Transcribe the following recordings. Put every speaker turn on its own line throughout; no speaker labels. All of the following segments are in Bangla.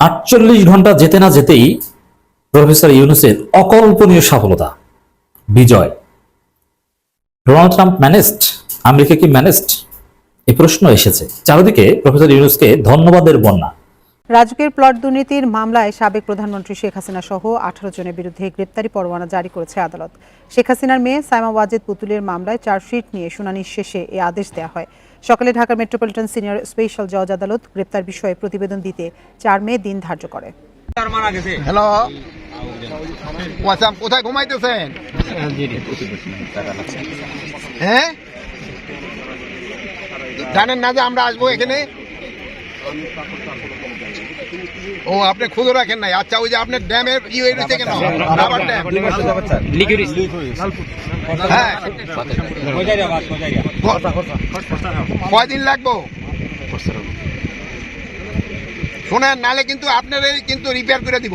48 ঘন্টা যেতে না যেতেই প্রফেসর ইউনূসের অকল্পনীয় সফলতা, বিজয়। ডোনাল্ড ট্রাম্প ম্যানেজড, আমেরিকা কি ম্যানেজড, এই প্রশ্ন এসেছে। চারিদিকে প্রফেসর ইউনূসকে ধন্যবাদের বন্যা।
রাজুকের প্লট দুর্নীতির মামলায় সাবেক প্রধানমন্ত্রী শেখ হাসিনা সহ 18 জনের বিরুদ্ধে গ্রেপ্তারি পরোয়ানা জারি করেছে আদালত। শেখ হাসিনার মেয়ে সাইমা ওয়াজেদ পুতুলের মামলায় চার্জশিট নিয়ে শুনানি শেষে এ আদেশ দেওয়া হয়। সকালে ঢাকা মেট্রোপলিটন সিনিয়র স্পেশাল জজ আদালত গ্রেপ্তার বিষয়ে প্রতিবেদন দিতে 4 মে দিন ধার্য করে।
হ্যালো, কোথায় ঘুমাইতেছেন? হ্যাঁ, জানেন না যে আমরা আসবো এখানে? ও, আপনি খুঁজো রাখেন নাই? আচ্ছা, ওই যে আপনার ড্যামের হয়েছে কেন? Rubber dam. হ্যাঁ, কয়দিন লাগবো শোনেন, নালে কিন্তু আপনারই কিন্তু রিপেয়ার করে দিব।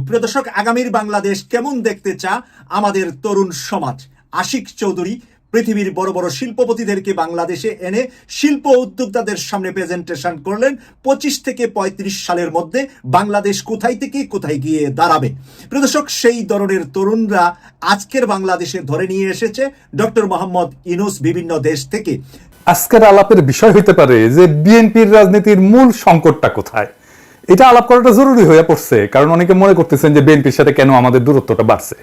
প্রিয় দর্শক, আগামীর বাংলাদেশ কেমন দেখতে চা আমাদের তরুণ সমাজ। আশিক চৌধুরী পৃথিবীর বড় বড় শিল্পপতিদেরকে বাংলাদেশে এনে শিল্প উদ্যোক্তাদের সামনে প্রেজেন্টেশন করলেন 25 থেকে 35 সালের মধ্যে বাংলাদেশ কোথায় থেকে কোথায় গিয়ে দাঁড়াবে। প্রিয় দর্শক, সেই ধরনের তরুণরা আজকের বাংলাদেশে ধরে নিয়ে এসেছে ডক্টর মোহাম্মদ ইউনূস বিভিন্ন দেশ থেকে।
আজকের আলাপের বিষয় হইতে পারে যে বিএনপির রাজনীতির মূল সংকটটা কোথায়। এটা আলাপ করাটা জরুরি হয়ে পড়ছে, কারণ অনেকে মনে করতেছেন যে বিএনপির সাথে কেন আমাদের দূরত্বটা বাড়ছে।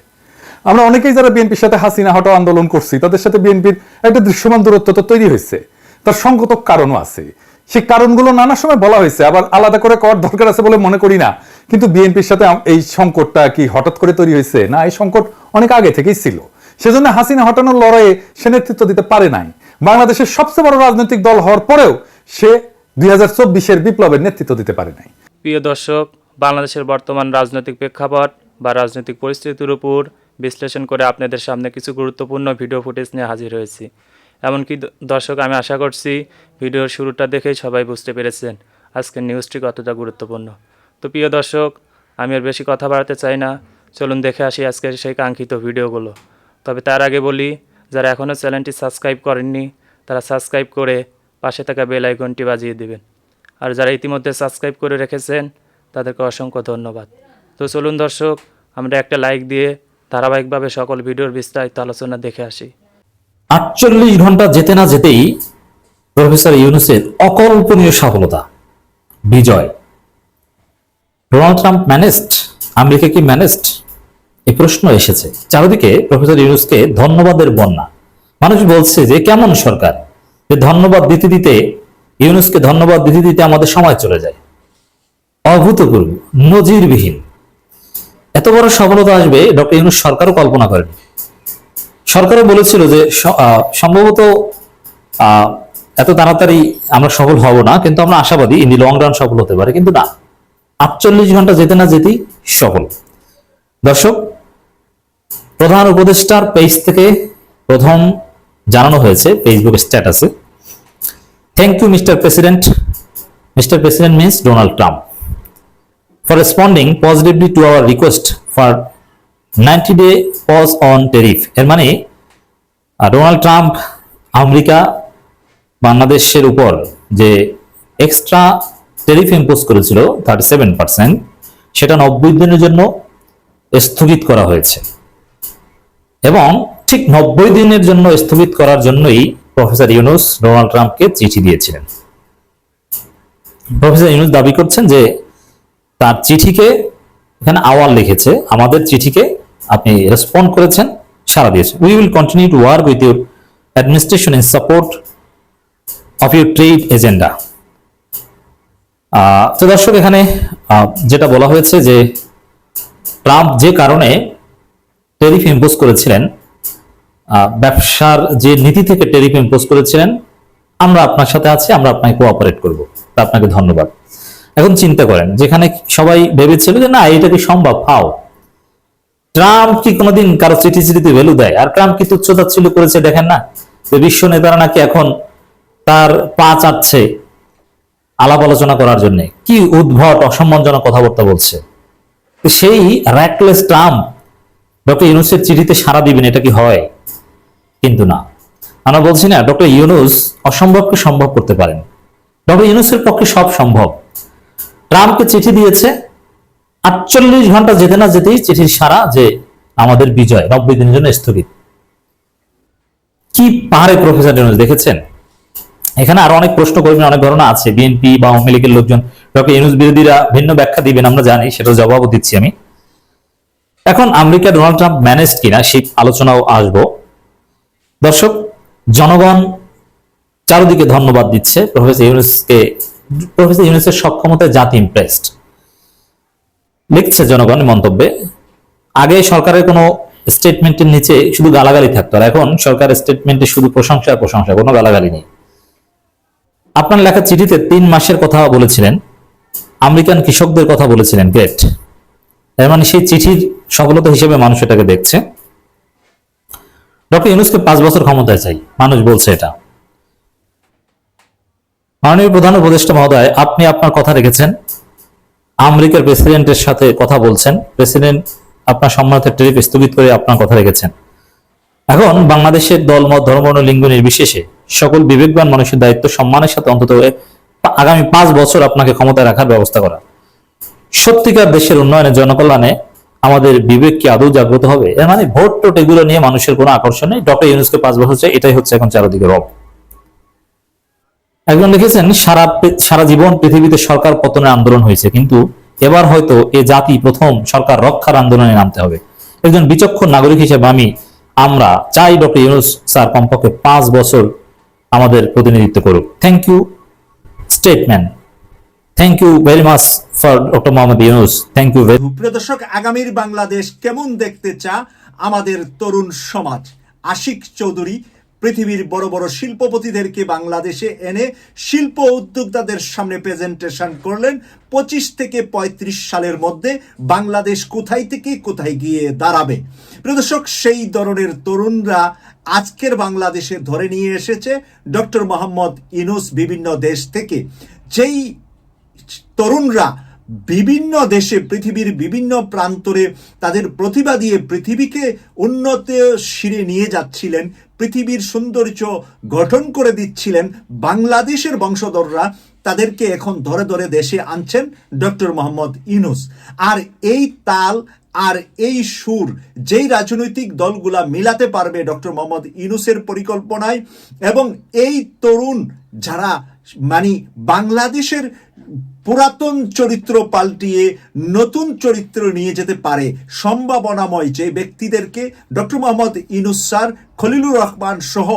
আমরা অনেকেই যারা বিএনপির সাথে হাসিনা হটাও আন্দোলন করছি, তাদের সাথে বিএনপির একটা দৃশ্যমান দূরত্ব তো তৈরি হয়েছে। তার সংগত কারণও আছে, সেই কারণগুলো নানা সময় বলা হয়েছে, আবার আলাদা করে করার দরকার আছে বলে মনে করি না। কিন্তু বিএনপির সাথে এই সংকটটা কি হঠাৎ করে তৈরি হয়েছে? না, এই সংকট অনেক আগে থেকেই ছিল। সেজন্য হাসিনা হটানোর লড়াইয়ে সে নেতৃত্ব দিতে পারে নাই। বাংলাদেশের সবচেয়ে বড় রাজনৈতিক দল হওয়ার পরেও সে 2024-এর বিপ্লবের নেতৃত্ব দিতে পারে নাই।
প্রিয় দর্শক, বাংলাদেশের বর্তমান রাজনৈতিক প্রেক্ষাপট বা রাজনৈতিক পরিস্থিতির উপর বিশ্লেষণ করে আপনাদের সামনে কিছু গুরুত্বপূর্ণ ভিডিও ফুটেজ নিয়ে হাজির হয়েছি। এমনকি দর্শক, আমি আশা করছি ভিডিওর শুরুটা দেখেই সবাই বুঝতে পেরেছেন আজকের নিউজটি কতটা গুরুত্বপূর্ণ। তো প্রিয় দর্শক, আমি আর বেশি কথা বাড়াতে চাই না, চলুন দেখে আসি আজকের সেই কাঙ্ক্ষিত ভিডিওগুলো। তবে তার আগে বলি, যারা এখনও চ্যানেলটি সাবস্ক্রাইব করেননি তারা সাবস্ক্রাইব করে পাশে থাকা বেল আইকনটি বাজিয়ে দিবেন, আর যারা ইতিমধ্যে সাবস্ক্রাইব করে রেখেছেন তাদেরকে অসংখ্য ধন্যবাদ। তো চলুন দর্শক, আমরা একটা লাইক দিয়ে ধারাবাহিকভাবে সকল ভিডিওর বিস্তারিত আলোচনা দেখে আসি।
48 ঘন্টা যেতে না যেতেই প্রফেসর ইউনূসের অকল্পনীয় সফলতা, বিজয়। ডোনাল্ড ট্রাম্প ম্যানেজড, আমেরিকা কি ম্যানেজড, এই প্রশ্ন এসেছে। চারিদিকে প্রফেসর ইউনূসকে ধন্যবাদের বন্যা। মানুষ বলছে যে কেমন সরকার, যে ধন্যবাদ দিতে দিতে, ইউনূসকে ধন্যবাদ দিতে দিতে আমাদের সময় চলে যায়। অভূতপূর্ব, নজিরবিহীন এত বড় সফলতা আসবে ডক্টর ইউনূস সরকারও কল্পনা করেনি। সরকারও বলেছিল যে সম্ভবত এত তাড়াতাড়ি আমরা সফল হব না, কিন্তু আমরা আশাবাদী ইন দি লং রান সফল হতে পারে। কিন্তু না, 48 ঘন্টা যেতে না যেতেই সফল। দর্শক, প্রধান উপদেষ্টার পেজ থেকে প্রথম জানানো হয়েছে ফেসবুক স্ট্যাটাসে, thank you mister president. Mister president means Donald Trump, for responding positively to our request for 90-day pause on tariff। এর মানে ডোনাল্ড ট্রাম্প আমেরিকা বাংলাদেশের উপর যে এক্সট্রা ট্যারিফ ইম্পোজ করেছিল 37%, সেটা 90 দিনের জন্য স্থগিত করা হয়েছে। এবং ঠিক 90 দিনের জন্য স্থগিত করার জন্যই প্রফেসর ইউনূস ডোনাল্ড ট্রাম্পকে চিঠি দিয়েছিলেন। প্রফেসর ইউনূস দাবি করছেন যে তার চিঠিকে, এখানে আওয়াল লিখেছে, আমাদের চিঠিকে আপনি রেসপন্ড করেছেন, সাড়া দিয়েছেন। We will continue to work with your administration in support of your trade agenda. তো দর্শক, এখানে যেটা বলা হয়েছে যে ট্রাম্প যে কারণে ট্যারিফ ইম্পোজ করেছিলেন, ব্যবসার যে নীতি থেকে ট্যারিফ ইম্পোজ করেছিলেন, আমরা আপনার সাথে আছি, আমরা আপনাকে কোঅপারেট করব, আপনাকে ধন্যবাদ। এখন চিন্তা করেন, যেখানে সবাই ভেবেছিল যে না এটা কি সম্ভব, হাও, ট্রাম্প কি কোনোদিন কারো চিঠিতে ভ্যালু দেয়? আর ট্রাম্প কি তুচ্ছতাচ্ছিল্য করেছে দেখেন না, যে বিশ্ব নেতারা নাকি এখন তার পা চাটছে আলাপ আলোচনা করার জন্য। কি উদ্ভট অসম্মানজনক কথাবার্তা বলছে। সেই র্যাকলেস ট্রাম্প ডক্টর ইউনূসের চিঠিতে সাড়া দিবেন, এটা কি হয়? কিন্তু না, আমরা বলছি না ডক্টর ইউনূস অসম্ভবকে সম্ভব করতে পারেন। ডক্টর ইউনূসের পক্ষে সব সম্ভব। ট্রাম্পকে চিঠি দিয়েছে, 48 ঘন্টা যেতে না যেতেই চিঠির সারা যে আমাদের বিজয় 90 দিনের জন্য স্থগিত। কি পাহাড়ে প্রফেসর ইউনূস, দেখেছেন? এখানে আরো অনেক প্রশ্ন করবেন, অনেক ঘটনা আছে। বিএনপি বা আওয়ামী লীগের লোকজন ডক্টর ইউনূস বিরোধীরা ভিন্ন ব্যাখ্যা দিবেন, আমরা জানি, সেটার জবাবও দিচ্ছি আমি। এখন আমেরিকা ডোনাল্ড ট্রাম্প ম্যানেজড কিনা সেই আলোচনাও আসবো। দর্শক, জনগণ চারদিকে ধন্যবাদ দিচ্ছে প্রফেসর ইউনূসকে। প্রফেসর ইউনূসের সক্ষমতায় জাতি ইমপ্রেসড, লিখছে জনগণ মন্তব্যে। আগে সরকারের কোনো স্টেটমেন্টের নিচে শুধু গালাগালি থাকতো, আর এখন সরকারের স্টেটমেন্টে শুধু প্রশংসা প্রশংসা, কোনো গালাগালি নেই। আপনার লেখা চিঠিতে 3 মাসের কথা বলেছিলেন, আমেরিকান কৃষকদের কথা বলেছিলেন, গ্রেট। এর মানে সেই চিঠির সফলতা হিসেবে মানুষ এটাকে দেখছে। ডক্টর ইউনূসকে 5 বছর ক্ষমতায় চাই, মানুষ বলছে এটা। মাননীয় প্রধান উপদেষ্টা মহোদয়, আপনি আপনার কথা রেখেছেন, আমেরিকার প্রেসিডেন্টের সাথে কথা বলছেন, প্রেসিডেন্ট আপনার সম্মানিত ট্রিপ স্থগিত করে আপনার কথা রেখেছেন। এখন বাংলাদেশের দল মত ধর্ম ও লিঙ্গ নির্বিশেষে সকল বিবেকবান মানুষের দায়িত্ব সম্মানের সাথে অন্তত আগামী 5 বছর আপনাকে ক্ষমতায় রাখার ব্যবস্থা করা। সত্যিকার দেশের উন্নয়নে, জনকল্যাণে আমাদের বিবেক কি আদৌ জাগ্রত হবে? এর মানে ভোট টোট এগুলো নিয়ে মানুষের কোনো আকর্ষণ নেই, ডক্টর ইউনূসকে 5 বছর চাই, এটাই হচ্ছে এখন চারদিকে রব। একজন লিখেছেন, সারা জীবন পৃথিবীতে সরকার পতনের আন্দোলন হয়েছে, কিন্তু এবার হয়তো এ জাতি প্রথম সরকার রক্ষার আন্দোলনে নামতে হবে। একজন বিচক্ষণ নাগরিক হিসেবে আমরা চাই ডক্টর ইউনূস স্যার কমপক্ষে 5 বছর আমাদের প্রতিনিধিত্ব করুক। Thank you statement, thank you very much for doctor Mohammad Yunus, thank you very.
প্রিয় দর্শক, আগামীর বাংলাদেশ কেমন দেখতে চা আমাদের তরুণ সমাজ? আশিক চৌধুরী পৃথিবীর বড় বড় শিল্পপতিদেরকে বাংলাদেশে এনে শিল্প উদ্যোক্তাদের সামনে প্রেজেন্টেশন করলেন। 25 থেকে 35 সালের মধ্যে বাংলাদেশ কোথায় থেকে কোথায় গিয়ে দাঁড়াবে। প্রিয় দর্শক, সেই ধরনের তরুণরা আজকের বাংলাদেশে ধরে নিয়ে এসেছে ডক্টর মোহাম্মদ ইউনূস বিভিন্ন দেশ থেকে। যেই তরুণরা বিভিন্ন দেশে, পৃথিবীর বিভিন্ন প্রান্তরে তাদের প্রতিভা দিয়ে পৃথিবীকে উন্নত শিরে নিয়ে যাচ্ছিলেন, পৃথিবীর সৌন্দর্য গঠন করে দিচ্ছিলেন, বাংলাদেশের বংশধররা তাদেরকে এখন ধরে ধরে দেশে আনছেন ডক্টর মোহাম্মদ ইউনূস। আর এই তাল আর এই সুর যেই রাজনৈতিক দলগুলা মিলাতে পারবে ডক্টর মোহাম্মদ ইউনূসের পরিকল্পনায়, এবং এই তরুণ যারা বাংলাদেশের পুরাতন চরিত্র পাল্টিয়ে নতুন চরিত্র নিয়ে যেতে পারে, সম্ভাবনাময় যে ব্যক্তিদেরকে ডক্টর মোহাম্মদ ইউনূস স্যার, খলিলুর রহমান সহ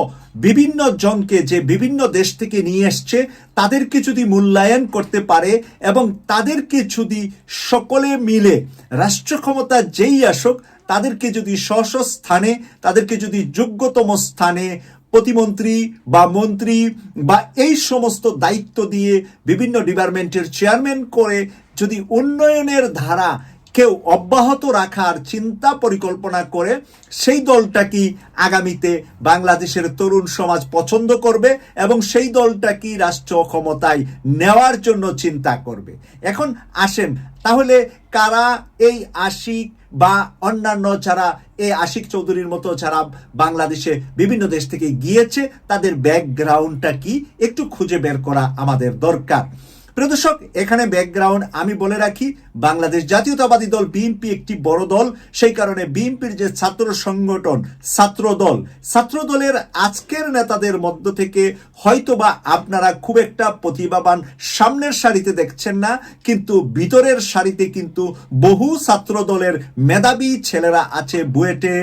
বিভিন্ন জনকে যে বিভিন্ন দেশ থেকে নিয়ে এসছে, তাদেরকে যদি মূল্যায়ন করতে পারে এবং তাদেরকে যদি সকলে মিলে রাষ্ট্র ক্ষমতা যেই আসুক, তাদেরকে যদি স্ব স্থানে, তাদেরকে যদি যোগ্যতম স্থানে প্রতিমন্ত্রী বা মন্ত্রী বা এই সমস্ত দায়িত্ব দিয়ে বিভিন্ন ডিপার্টমেন্টের চেয়ারম্যান করে যদি উন্নয়নের ধারা কেউ অব্যাহত রাখার চিন্তা পরিকল্পনা করে, সেই দলটা কি আগামীতে বাংলাদেশের তরুণ সমাজ পছন্দ করবে এবং সেই দলটা কি রাষ্ট্র ক্ষমতায় নেওয়ার জন্য চিন্তা করবে। এখন আসেন, তাহলে কারা এই আশিক বা অন্যান্য যারা এই আশিক চৌধুরীর মতো যারা বাংলাদেশে বিভিন্ন দেশ থেকে গিয়েছে, তাদের ব্যাকগ্রাউন্ডটা কি একটু খুঁজে বের করা আমাদের দরকার। প্রিয় দর্শক, এখানে ব্যাকগ্রাউন্ড আমি বলে রাখি, বাংলাদেশ জাতীয়তাবাদী দল বিএনপি একটি বড় দল, সেই কারণে বিএনপির যে ছাত্র সংগঠন ছাত্রদলের আজকের নেতাদের মধ্য থেকে হয়তোবা আপনারা খুব একটা প্রতিভাবান সামনের সারিতে দেখছেন না, কিন্তু ভিতরের সারিতে কিন্তু বহু ছাত্রদলের মেধাবী ছেলেরা আছে, বুয়েটে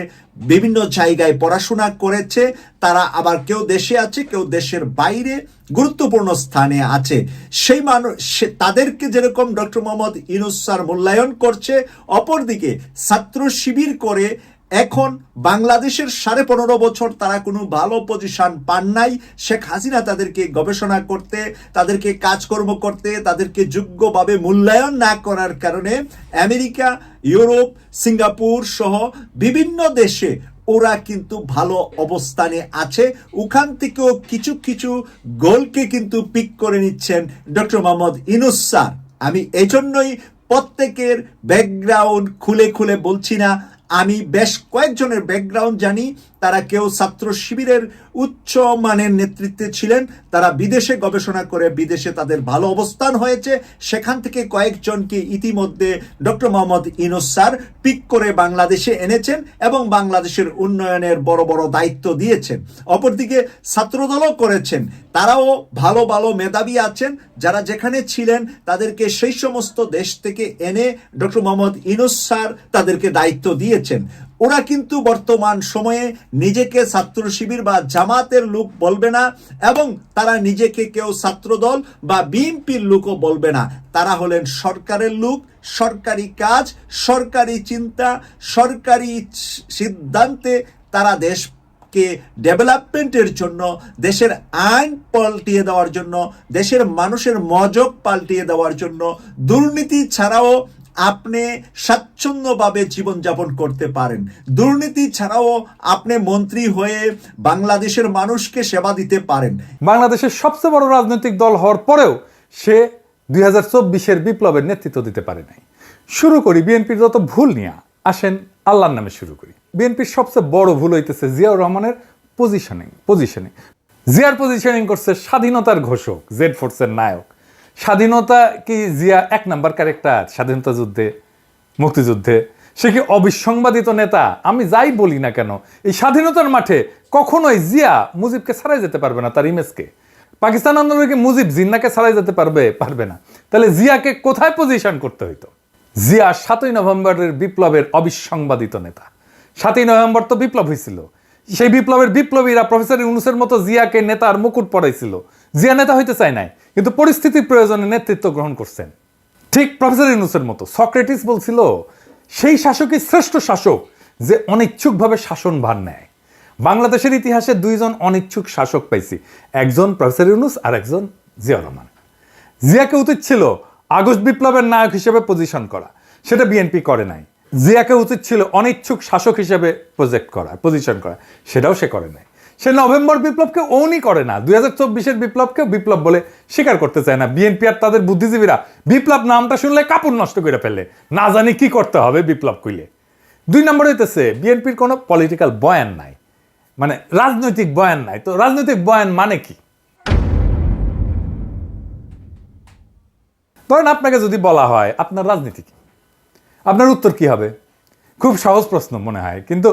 বিভিন্ন জায়গায় পড়াশোনা করেছে, তারা আবার কেউ দেশে আছে, কেউ দেশের বাইরে গুরুত্বপূর্ণ স্থানে আছে। সেই মানুষ, তাদেরকে যেরকম ডক্টর মোহাম্মদ ইউনূস স্যার মূল্যায়ন করছে, অপরদিকে ছাত্র শিবির করে এখন বাংলাদেশের 15.5 বছর তারা কোনো ভালো পজিশন পান নাই। শেখ হাসিনা তাদেরকে গবেষণা করতে, তাদেরকে কাজকর্ম করতে, তাদেরকে যোগ্যভাবে মূল্যায়ন না করার কারণে আমেরিকা, ইউরোপ, সিঙ্গাপুর সহ বিভিন্ন দেশে ওরা কিন্তু ভালো অবস্থানে আছে। ওখান থেকেও কিছু কিছু গোলকে কিন্তু পিক করে নিচ্ছেন ডক্টর মোহাম্মদ ইউনূস স্যার। আমি এজন্যই প্রত্যেকের ব্যাকগ্রাউন্ড খুলে খুলে বলছি না, আমি বেশ কয়েকজনের ব্যাকগ্রাউন্ড জানি। তারা কেউ ছাত্র শিবিরের উচ্চ মানের নেতৃত্বে ছিলেন। তারা বিদেশে গবেষণা করে বিদেশে তাদের ভালো অবস্থান হয়েছে, সেখান থেকে কয়েকজনকে ইতিমধ্যে doctor Mohammad Yunus sir pick করে বাংলাদেশে এনেছেন এবং বাংলাদেশের উন্নয়নের বড় বড় দায়িত্ব দিয়েছেন। অপরদিকে ছাত্রদলও করেছেন, তারাও ভালো ভালো মেধাবী আছেন, যারা যেখানে ছিলেন তাদেরকে সেই সমস্ত দেশ থেকে এনে ডক্টর মোহাম্মদ ইউনূস স্যার তাদেরকে দায়িত্ব দিয়েছেন। ওরা কিন্তু বর্তমান সময়ে নিজেকে ছাত্র শিবির বা জামাতের লোক বলবে না এবং তারা নিজেকে কেউ ছাত্রদল বা বিএনপির লোকও বলবে না। তারা হলেন সরকারের লোক, সরকারি কাজ, সরকারি চিন্তা, সরকারি সিদ্ধান্তে তারা দেশকে ডেভেলপমেন্টের জন্য, দেশের আইন পাল্টিয়ে দেওয়ার জন্য, দেশের মানুষের মজক পাল্টিয়ে দেওয়ার জন্য, দুর্নীতি ছাড়াও আপনি স্বাচ্ছন্দ্যভাবে জীবনযাপন করতে পারেন, দুর্নীতি ছাড়াও আপনি মন্ত্রী হয়ে বাংলাদেশের মানুষকে সেবা দিতে পারেন।
বাংলাদেশের সবচেয়ে বড় রাজনৈতিক দল হওয়ার পরেও সে 2024-এর বিপ্লবের নেতৃত্ব দিতে পারে নাই। শুরু করি বিএনপির যত ভুল নিয়ে, আসেন আল্লাহর নামে শুরু করি। বিএনপির সবচেয়ে বড় ভুল হইতেছে জিয়াউর রহমানের পজিশনিং। জিয়ার পজিশনিং করছে স্বাধীনতার ঘোষক, জেড ফোর্সের নায়ক। স্বাধীনতা কি জিয়া এক নাম্বার ক্যারেক্টার স্বাধীনতা যুদ্ধে, মুক্তিযুদ্ধে? সে কি অবিসংবাদিত নেতা? আমি যাই বলি না কেন, এই স্বাধীনতার মাঠে কখনোই জিয়া মুজিবকে ছাড়াই যেতে পারবে না, তার ইমেজকে। পাকিস্তান আন্দোলনে কি মুজিব জিন্নাকে ছাড়াই যেতে পারবে না? তাহলে জিয়াকে কোথায় পজিশন করতে হইতো? জিয়া 7ই নভেম্বরের বিপ্লবের অবিসংবাদিত নেতা। 7ই নভেম্বর তো বিপ্লব হয়েছিল, সেই বিপ্লবের বিপ্লবীরা প্রফেসর ইউনূসের মতো জিয়াকে নেতার মুকুট পরাইছিল। জিয়া নেতা হইতে চায় নাই, কিন্তু পরিস্থিতির প্রয়োজনে নেতৃত্ব গ্রহণ করছেন। ঠিক প্রফেসর ইউনূসের মতো সক্রেটিস বলছিল, সেই শাসকই শ্রেষ্ঠ শাসক যে অনিচ্ছুকভাবে শাসনভার নেয়। বাংলাদেশের ইতিহাসে দুইজন অনিচ্ছুক শাসক পাইছি, একজন প্রফেসর ইউনূস আর একজন জিয়াউর রহমান। জিয়াকে উচিত ছিল আগস্ট বিপ্লবের নায়ক হিসেবে পজিশন করা, সেটা বিএনপি করে নাই। জিয়াকে উচিত ছিল অনিচ্ছুক শাসক হিসেবে পজিশন করা, সেটাও সে করে নাই। সে নভেম্বর বিপ্লবকে ওনই করে না, 2024-এর বিপ্লবকে বিপ্লব বলে স্বীকার করতে চায় না। বিএনপি আর তাদের বুদ্ধিজীবীরা বিপ্লব নামটা শুনলে কাপড় নষ্ট করে ফেলে, না জানি কি করতে হবে বিপ্লব কইলে। 2 নম্বর হইতেছে বিএনপির কোনো পলিটিক্যাল বয়ান নাই, মানে রাজনৈতিক বয়ান নাই। তো রাজনৈতিক বয়ান মানে কি? ধরেন আপনাকে যদি বলা হয় আপনার রাজনীতি কি, আপনার উত্তর কি হবে? খুব সহজ প্রশ্ন মনে হয়, কিন্তু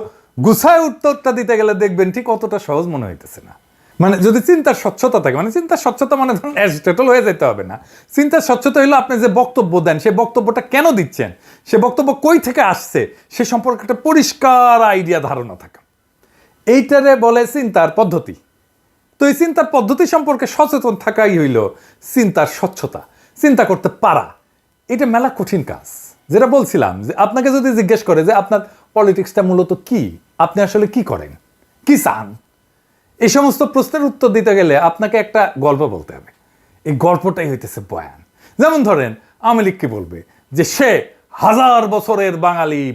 গুছায় উত্তরটা দিতে গেলে দেখবেন ঠিক অতটা সহজ মনে হইতেছে না। মানে যদি চিন্তার স্বচ্ছতা থাকে, মানে চিন্তার স্বচ্ছতা মানে ধরুন অ্যাজিটেটল হয়ে যেতে হবে না। চিন্তার স্বচ্ছতা হলো আপনি যে বক্তব্য দেন, সেই বক্তব্যটা কেন দিচ্ছেন, সে বক্তব্য কই থেকে আসছে, সে সম্পর্কে একটা পরিষ্কার আইডিয়া, ধারণা থাকা, এইটারে বলে চিন্তার পদ্ধতি। তো এই চিন্তার পদ্ধতি সম্পর্কে সচেতন থাকাই হইল চিন্তার স্বচ্ছতা। চিন্তা করতে পারা, এটা মেলা কঠিন কাজ। যেটা বলছিলাম যে আপনাকে যদি জিজ্ঞেস করে যে আপনার পলিটিক্সটা মূলত কি, আপনি আসলে কি করেন, কি চান, এই সমস্ত প্রশ্নের উত্তর দিতে গেলে আপনাকে একটা গল্প বলতে হবে। এই গল্পটাই হইতেছে বয়ান। যেমন ধরেন আওয়ামী লীগ কি বলবে যে সে 1000 বছরের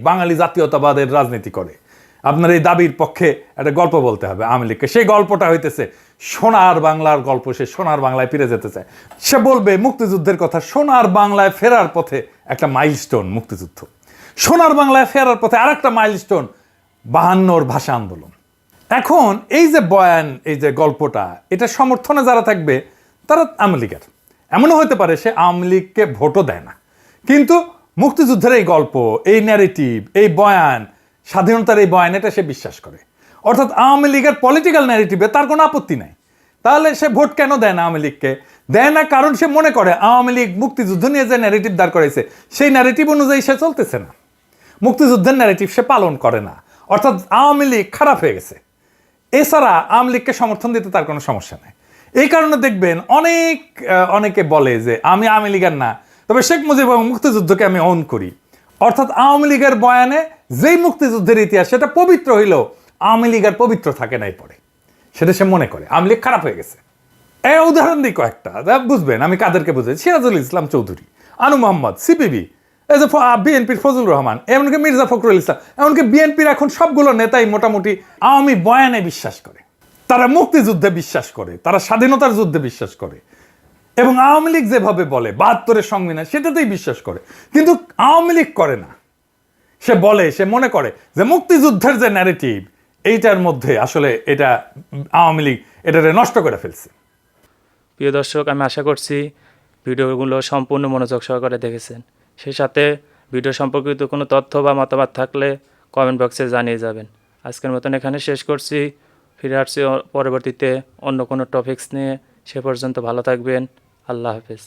বাঙালি জাতীয়তাবাদের রাজনীতি করে। আপনার এই দাবির পক্ষে একটা গল্প বলতে হবে আওয়ামী লীগকে। সেই গল্পটা হইতেছে সোনার বাংলার গল্প, সে সোনার বাংলায় ফিরে যেতে চায়। সে বলবে মুক্তিযুদ্ধের কথা, সোনার বাংলায় ফেরার পথে একটা মাইলস্টোন মুক্তিযুদ্ধ, সোনার বাংলায় ফেরার পথে আরেকটা মাইলস্টোন 52-র ভাষা আন্দোলন। এখন এই যে বয়ান, এই যে গল্পটা, এটা সমর্থনে যারা থাকবে তারা আওয়ামী লীগের। এমনও হতে পারে সে আওয়ামী লীগকে ভোটও দেয় না, কিন্তু মুক্তিযুদ্ধের এই গল্প, এই ন্যারেটিভ, এই বয়ান, স্বাধীনতার এই বয়ান, এটা সে বিশ্বাস করে। অর্থাৎ আওয়ামী লীগের পলিটিক্যাল ন্যারেটিভে তার কোনো আপত্তি নাই। তাহলে সে ভোট কেন দেয় না আওয়ামী লীগকে? দেয় না কারণ সে মনে করে আওয়ামী লীগ মুক্তিযুদ্ধ নিয়ে যে ন্যারেটিভ দাঁড় করাইছে, সেই ন্যারেটিভ অনুযায়ী সে চলতেছে না, মুক্তিযুদ্ধের ন্যারেটিভ সে পালন করে না। অর্থাৎ আওয়ামী লীগ খারাপ হয়ে গেছে। এছাড়া আওয়ামী লীগকে সমর্থন দিতে তার কোনো সমস্যা নেই। এই কারণে দেখবেন অনেকে বলে যে আমি আওয়ামী লীগের না, তবে শেখ মুজিব এবং মুক্তিযুদ্ধকে আমি অন করি। অর্থাৎ আওয়ামী লীগের বয়ানে যেই মুক্তিযুদ্ধের ইতিহাস সেটা পবিত্র হইলেও আওয়ামী লীগ আর পবিত্র থাকে নাই পরে, সেটা সে মনে করে আওয়ামী লীগ খারাপ হয়ে গেছে। এই উদাহরণ দিই কয়েকটা, বুঝবেন আমি কাদেরকে বুঝাই। সিরাজুল ইসলাম চৌধুরী, আনু মোহাম্মদ, সিপিবি, এই যে বিএনপির ফজলুর রহমান, এমনকি মির্জা ফখরুল ইসলাম, এমনকি বিএনপির এখন সবগুলো নেতাই মোটামুটি আওয়ামী বয়ানে বিশ্বাস করে। তারা মুক্তিযুদ্ধে বিশ্বাস করে, তারা স্বাধীনতার যুদ্ধে বিশ্বাস করে, এবং আওয়ামী লীগ যেভাবে বলে 72-এর সংবিধান, সেটাতেই বিশ্বাস করে। কিন্তু আওয়ামী লীগ করে না। সে বলে, সে মনে করে যে মুক্তিযুদ্ধের যে ন্যারেটিভ, এইটার মধ্যে আসলে এটা আওয়ামী লীগ এটারে নষ্ট করে ফেলছে।
প্রিয় দর্শক, আমি আশা করছি ভিডিওগুলো সম্পূর্ণ মনোযোগ সহকারে দেখেছেন। সেই সাথে ভিডিও সম্পর্কিত কোনো তথ্য বা মতামত থাকলে কমেন্ট বক্সে জানিয়ে যাবেন। আজকের মতন এখানে শেষ করছি। ফিরে আসছি পরবর্তীতে অন্য কোনো টপিকস নিয়ে। সে পর্যন্ত ভালো থাকবেন। আল্লাহ হাফেজ।